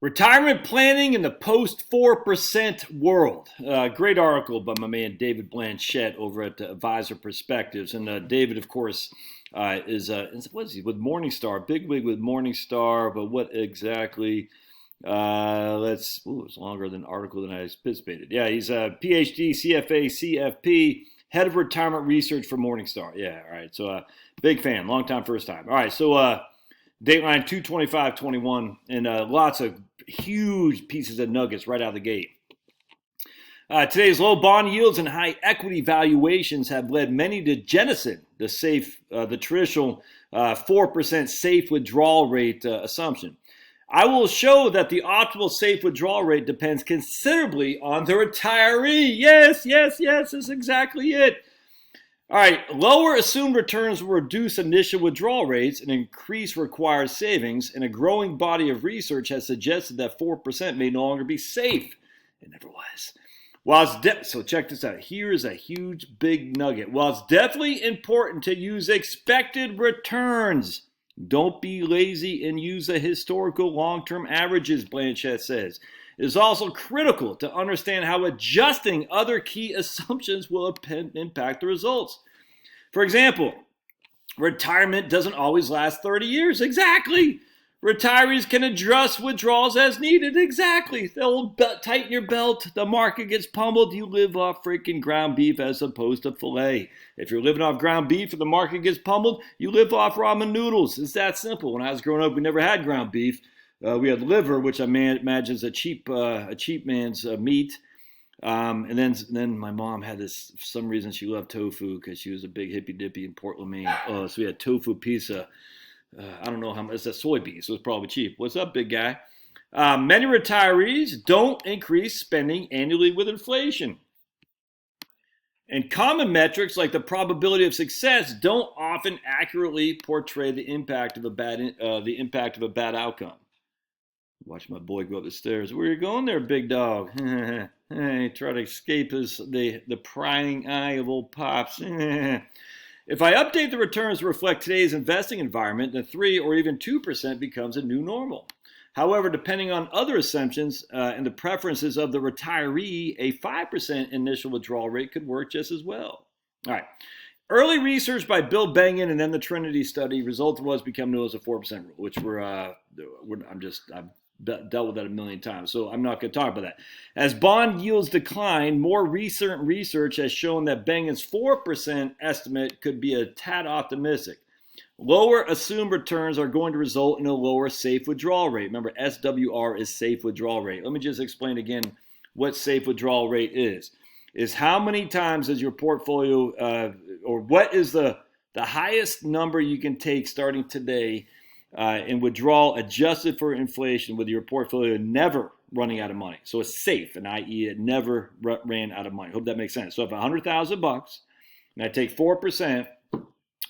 Retirement planning in the post 4% world. Great article by my man David Blanchett over at Advisor Perspectives. And David, of course, is what is he with Morningstar? Big wig with Morningstar, but what exactly? It's longer than article than I anticipated. Yeah, he's a PhD, CFA, CFP, head of retirement research for Morningstar. Yeah, all right. So big fan, long time, first time. All right, so Dateline 225.21, and lots of huge pieces of nuggets right out of the gate. Today's low bond yields and high equity valuations have led many to jettison the traditional 4% safe withdrawal rate assumption. I will show that the optimal safe withdrawal rate depends considerably on the retiree. Yes, that's exactly it. All right, lower assumed returns will reduce initial withdrawal rates and increase required savings, and a growing body of research has suggested that 4% may no longer be safe. It never was. So check this out. Here is a huge big nugget. While it's definitely important to use expected returns, don't be lazy and use the historical long-term averages, Blanchett says. It is also critical to understand how adjusting other key assumptions will impact the results. For example, retirement doesn't always last 30 years. Exactly. Retirees can adjust withdrawals as needed. Exactly. They'll tighten your belt. The market gets pummeled. You live off freaking ground beef as opposed to filet. If you're living off ground beef and the market gets pummeled, you live off ramen noodles. It's that simple. When I was growing up, we never had ground beef. We had liver, which I imagine is a cheap man's meat. And then my mom had this, for some reason she loved tofu because she was a big hippy dippy in Portland, Maine. So we had tofu pizza. I don't know how much, it's a soybean, so it's probably cheap. What's up, big guy? Many retirees don't increase spending annually with inflation. And common metrics like the probability of success don't often accurately portray the impact of a bad outcome. Watch my boy go up the stairs. Where are you going there, big dog? Hey, try to escape the prying eye of old Pops. If I update the returns to reflect today's investing environment, then 3 or even 2% becomes a new normal. However, depending on other assumptions and the preferences of the retiree, a 5% initial withdrawal rate could work just as well. All right. Early research by Bill Bengen and then the Trinity study resulted was become known as a 4% rule, which I've dealt with that a million times, so I'm not going to talk about that. As bond yields decline, more recent research has shown that Bengen's 4% estimate could be a tad optimistic. Lower assumed returns are going to result in a lower safe withdrawal rate. Remember, SWR is safe withdrawal rate. Let me just explain again what safe withdrawal rate is. Is how many times is your portfolio, or what is the highest number you can take starting today in withdrawal adjusted for inflation with your portfolio never running out of money. So it's safe, and i.e. it never ran out of money. Hope that makes sense. So if $100,000 and I take 4%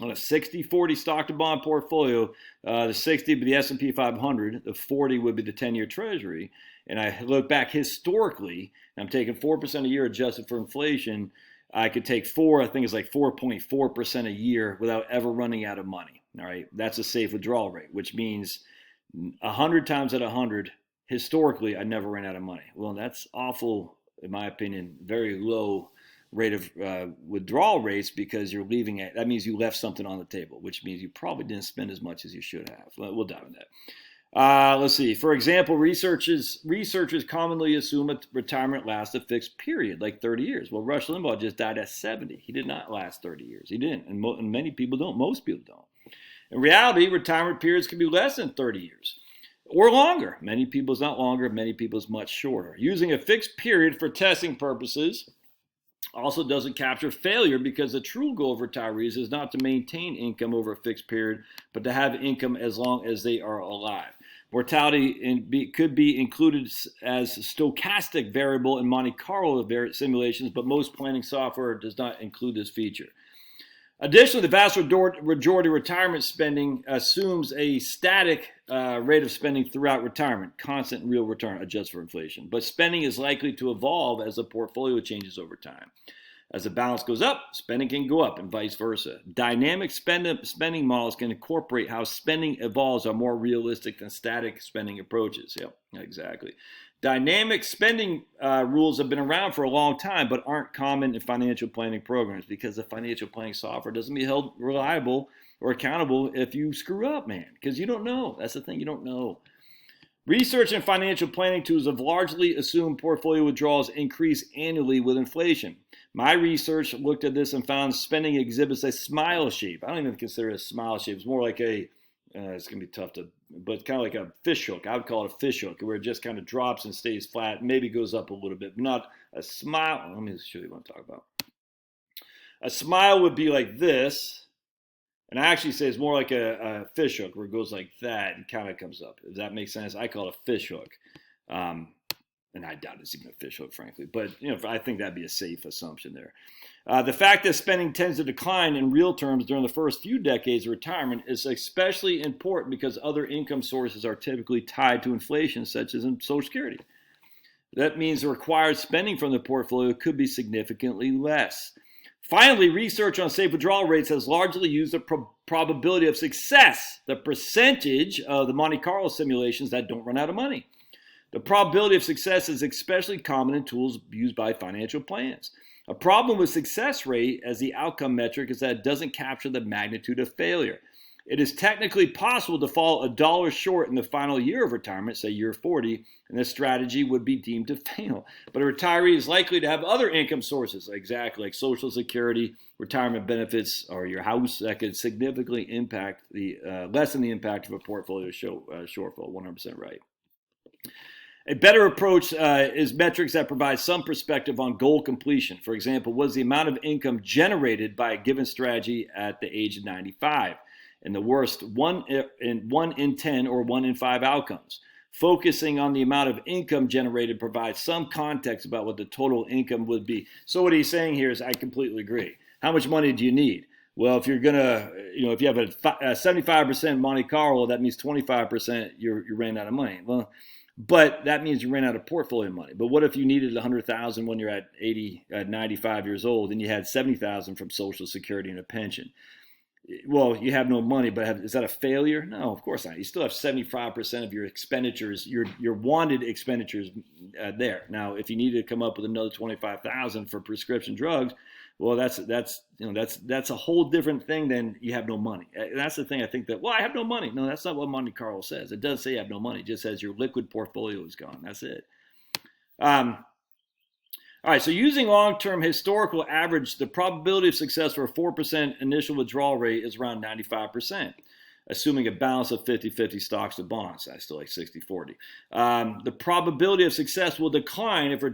on a 60-40 stock to bond portfolio, the 60 would be the S&P 500, the 40 would be the 10-year Treasury, and I look back historically, and I'm taking 4% a year adjusted for inflation, I could take I think it's like 4.4% a year without ever running out of money. All right, that's a safe withdrawal rate, which means 100 times out of 100, historically, I never ran out of money. Well, that's awful, in my opinion, very low rate of withdrawal rates because you're leaving it. That means you left something on the table, which means you probably didn't spend as much as you should have. We'll dive into that. Let's see. For example, researchers commonly assume a retirement lasts a fixed period, like 30 years. Well, Rush Limbaugh just died at 70. He did not last 30 years. He didn't, and many people don't. Most people don't. In reality, retirement periods can be less than 30 years or longer. Many people's not longer, many people's much shorter. Using a fixed period for testing purposes also doesn't capture failure because the true goal of retirees is not to maintain income over a fixed period, but to have income as long as they are alive. Mortality could be included as a stochastic variable in Monte Carlo simulations, but most planning software does not include this feature. Additionally, the vast majority of retirement spending assumes a static rate of spending throughout retirement, constant real return adjusted for inflation. But spending is likely to evolve as the portfolio changes over time. As the balance goes up, spending can go up and vice versa. Dynamic spending models can incorporate how spending evolves are more realistic than static spending approaches. Yep, exactly. Dynamic spending rules have been around for a long time, but aren't common in financial planning programs because the financial planning software doesn't be held reliable or accountable if you screw up, man, because you don't know. That's the thing, you don't know. Research and financial planning tools have largely assumed portfolio withdrawals increase annually with inflation. My research looked at this and found spending exhibits a smile shape. I don't even consider it a smile shape. It's more like it's going to be tough to, but kind of like a fish hook. I would call it a fish hook, where it just kind of drops and stays flat, maybe goes up a little bit, but not a smile. Let me show you what I'm talking about. A smile would be like this. And I actually say it's more like a fish hook where it goes like that and kind of comes up. Does that make sense? I call it a fish hook. And I doubt it's even a fish hook, frankly. But I think that'd be a safe assumption there. The fact that spending tends to decline in real terms during the first few decades of retirement is especially important because other income sources are typically tied to inflation, such as in Social Security. That means the required spending from the portfolio could be significantly less. Finally, research on safe withdrawal rates has largely used the probability of success, the percentage of the Monte Carlo simulations that don't run out of money. The probability of success is especially common in tools used by financial plans. A problem with success rate as the outcome metric is that it doesn't capture the magnitude of failure. It is technically possible to fall $1 short in the final year of retirement, say year 40, and this strategy would be deemed to fail. But a retiree is likely to have other income sources, exactly like Social Security, retirement benefits, or your house that could significantly lessen the impact of a portfolio shortfall. 100% right. A better approach is metrics that provide some perspective on goal completion. For example, what is the amount of income generated by a given strategy at the age of 95? And the worst, 1 in 10 or 1 in 5 outcomes. Focusing on the amount of income generated provides some context about what the total income would be. So what he's saying here is I completely agree. How much money do you need? Well, if you're going to, if you have a 75% Monte Carlo, that means 25% you ran out of money. Well, but that means you ran out of portfolio money. But what if you needed 100,000 when you're at 95 years old and you had 70,000 from Social Security and a pension? Well, you have no money, but is that a failure? No, of course not. You still have 75% of your expenditures, your wanted expenditures there. Now, if you need to come up with another 25,000 for prescription drugs, well, that's a whole different thing than you have no money. And that's the thing I think that, well, I have no money. No, that's not what Monte Carlo says. It does say you have no money. It just says your liquid portfolio is gone. That's it. All right, so using long-term historical average, the probability of success for a 4% initial withdrawal rate is around 95%, assuming a balance of 50-50 stocks to bonds. I still like 60-40. The probability of success will decline if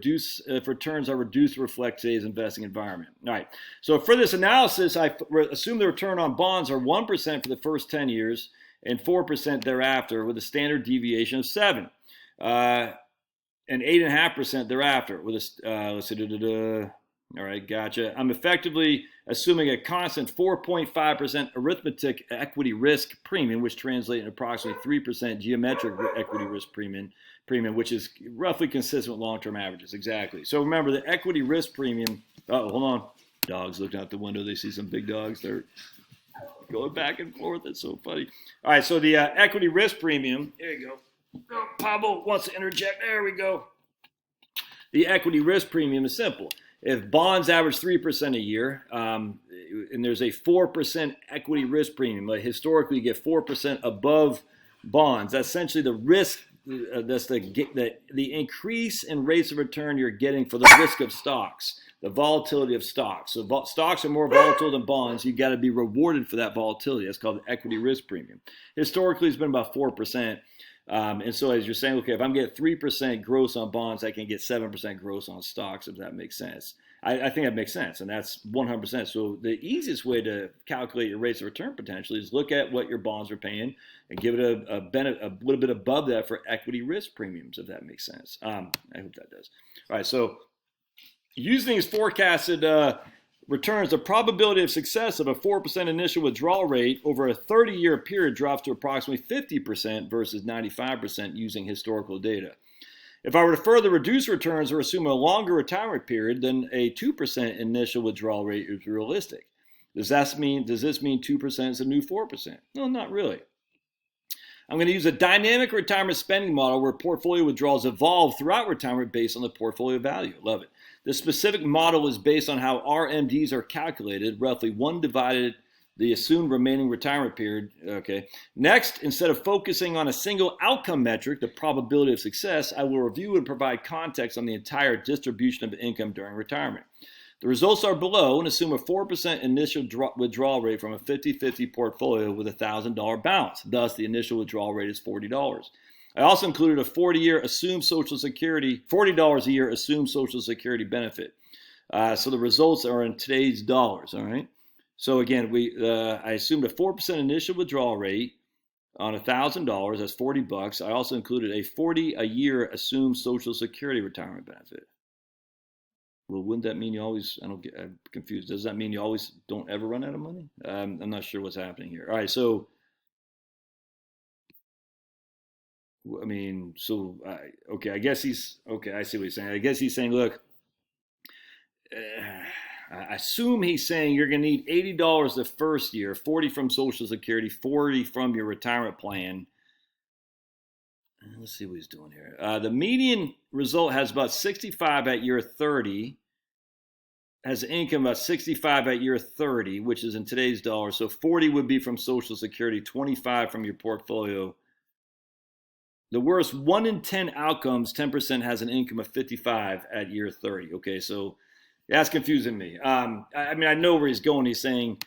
returns are reduced to reflect today's investing environment. All right, so for this analysis, I assume the return on bonds are 1% for the first 10 years and 4% thereafter with a standard deviation of 7. And 8.5% thereafter with a, all right, gotcha. I'm effectively assuming a constant 4.5% arithmetic equity risk premium, which translates into approximately 3% geometric equity risk premium, which is roughly consistent with long-term averages. Exactly. So remember the equity risk premium. Oh, hold on. Dogs looking out the window. They see some big dogs. They're going back and forth. It's so funny. All right, so the equity risk premium. There you go. Oh, Pablo wants to interject. There we go. The equity risk premium is simple. If bonds average 3% a year, and there's a 4% equity risk premium, like historically you get 4% above bonds. That's essentially the risk. That's the increase in rates of return you're getting for the risk of stocks, the volatility of stocks. So stocks are more volatile than bonds. You got to be rewarded for that volatility. That's called the equity risk premium. Historically, it's been about 4%. And so as you're saying, okay, if I'm getting 3% gross on bonds, I can get 7% gross on stocks, if that makes sense. I think that makes sense, and that's 100%. So the easiest way to calculate your rates of return potentially is look at what your bonds are paying and give it a little bit above that for equity risk premiums, if that makes sense. I hope that does. All right, so using these forecasted returns, the probability of success of a 4% initial withdrawal rate over a 30-year period drops to approximately 50% versus 95% using historical data. If I were to further reduce returns or assume a longer retirement period, then a 2% initial withdrawal rate is realistic. Does this mean 2% is a new 4%? No, not really. I'm going to use a dynamic retirement spending model where portfolio withdrawals evolve throughout retirement based on the portfolio value. Love it. The specific model is based on how RMDs are calculated, roughly 1 divided the assumed remaining retirement period. Okay. Next, instead of focusing on a single outcome metric, the probability of success, I will review and provide context on the entire distribution of income during retirement. The results are below and assume a 4% initial withdrawal rate from a 50-50 portfolio with a $1,000 balance. Thus, the initial withdrawal rate is $40. I also included a $40 a year assumed Social Security benefit. So the results are in today's dollars, all right? So again, I assumed a 4% initial withdrawal rate on $1,000. That's $40. I also included a $40 a year assumed Social Security retirement benefit. Well, wouldn't that mean I'm confused. Does that mean you always don't ever run out of money? I'm not sure what's happening here. All right, so, okay, I guess I see what he's saying. I guess he's saying, look, I assume he's saying you're going to need $80 the first year, 40 from Social Security, 40 from your retirement plan. Let's see what he's doing here. The median result has about 65 at year 30, has an income about 65 at year 30, which is in today's dollars. So 40 would be from Social Security, 25 from your portfolio. The worst 1 in 10 outcomes, 10% has an income of 55 at year 30. Okay, so that's confusing me. I know where he's going. He's saying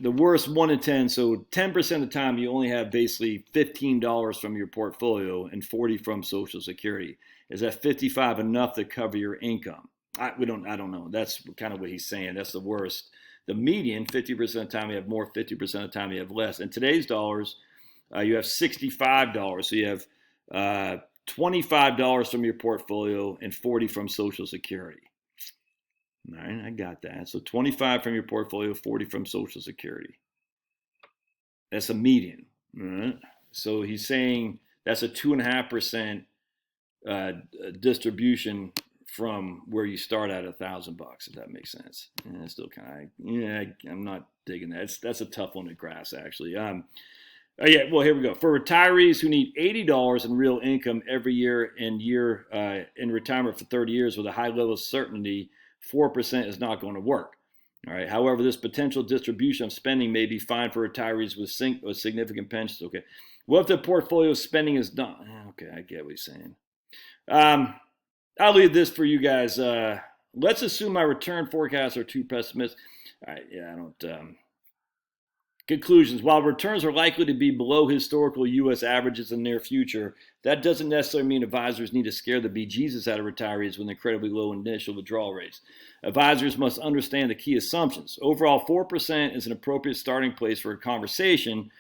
the worst 1 in 10. So 10% of the time, you only have basically $15 from your portfolio and 40 from Social Security. Is that 55 enough to cover your income? I don't know. That's kind of what he's saying. That's the worst. The median, 50% of the time you have more, 50% of the time you have less. In today's dollars, you have $65. So you have $25 from your portfolio and 40 from Social Security. All right, I got that. So 25 from your portfolio, 40 from Social Security. That's a median. All right. So he's saying that's a 2.5% distribution from where you start at $1,000, if that makes sense. And it's still kind of, I'm not digging that. That's a tough one to grasp, actually. Well, here we go. For retirees who need $80 in real income every year in retirement for 30 years with a high level of certainty, 4% is not going to work. All right. However, this potential distribution of spending may be fine for retirees with significant pensions. Okay. What if the portfolio spending is done? Okay, I get what he's saying. I'll leave this for you guys. Let's assume my return forecasts are too pessimistic. All right. Yeah, I don't. Conclusions. While returns are likely to be below historical U.S. averages in the near future, that doesn't necessarily mean advisors need to scare the bejesus out of retirees with incredibly low initial withdrawal rates. Advisors must understand the key assumptions. Overall, 4% is an appropriate starting place for a conversation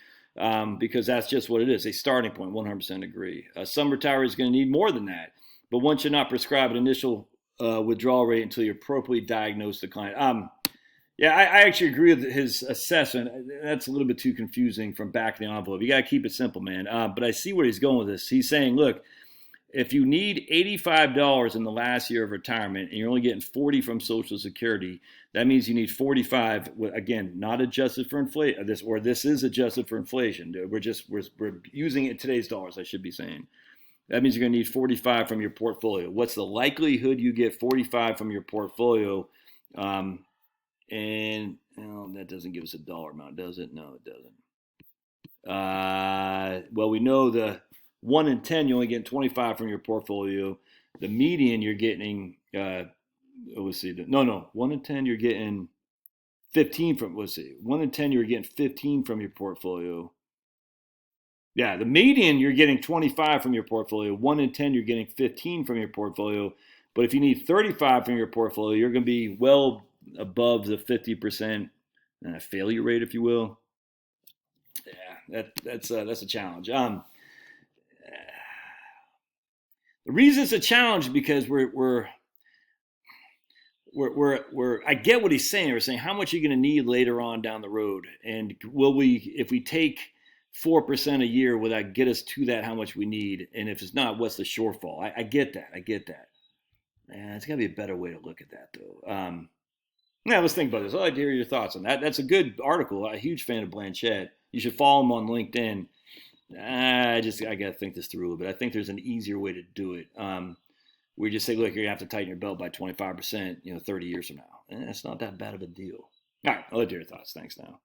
because that's just what it is, a starting point. 100% agree. Some retirees are going to need more than that, but one should not prescribe an initial withdrawal rate until you appropriately diagnose the client. Yeah, I actually agree with his assessment. That's a little bit too confusing from back of the envelope. You got to keep it simple, man. But I see where he's going with this. He's saying, look, if you need $85 in the last year of retirement and you're only getting 40 from Social Security, that means you need 45. Again, not adjusted for inflation. This is adjusted for inflation. We're using it in today's dollars, I should be saying. That means you're going to need 45 from your portfolio. What's the likelihood you get 45 from your portfolio? And that doesn't give us a dollar amount, does it? No, it doesn't. Well, we know the 1 in 10, you only get 25 from your portfolio. The median, you're getting, let's see. 1 in 10, you're getting 15 from, 1 in 10, you're getting 15 from your portfolio. Yeah, the median, you're getting 25 from your portfolio. 1 in 10, you're getting 15 from your portfolio. But if you need 35 from your portfolio, you're going to be well above the 50% failure rate, if you will. Yeah, that's a challenge. The reason it's a challenge is because we're I get what he's saying. We're saying how much are you going to need later on down the road, and will we, if we take 4% a year, will that get us to that, how much we need? And if it's not, what's the shortfall? I get that. I get that. Man, it's got to be a better way to look at that, though. Yeah, let's think about this. I'd like to hear your thoughts on that. That's a good article. I'm a huge fan of Blanchett. You should follow him on LinkedIn. I got to think this through a little bit. I think there's an easier way to do it. We just say, look, you're going to have to tighten your belt by 25%, 30 years from now. It's not that bad of a deal. All right, I'll let you hear your thoughts. Thanks now.